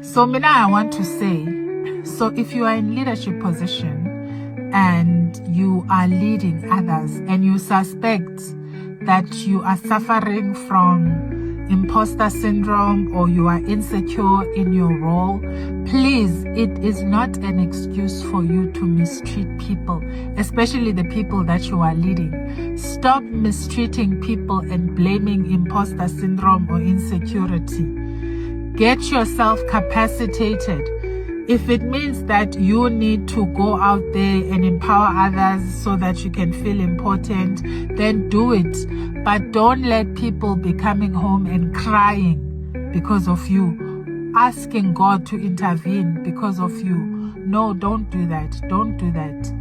So Mina, I want to say, so if you are in leadership position and you are leading others and you suspect that you are suffering from imposter syndrome or you are insecure in your role, please, it is not an excuse for you to mistreat people, especially the people that you are leading. Stop mistreating people and blaming imposter syndrome or insecurity. Get yourself capacitated. If it means that you need to go out there and empower others so that you can feel important, then do it. But don't let people be coming home and crying because of you, asking God to intervene because of you. No, don't do that. Don't do that.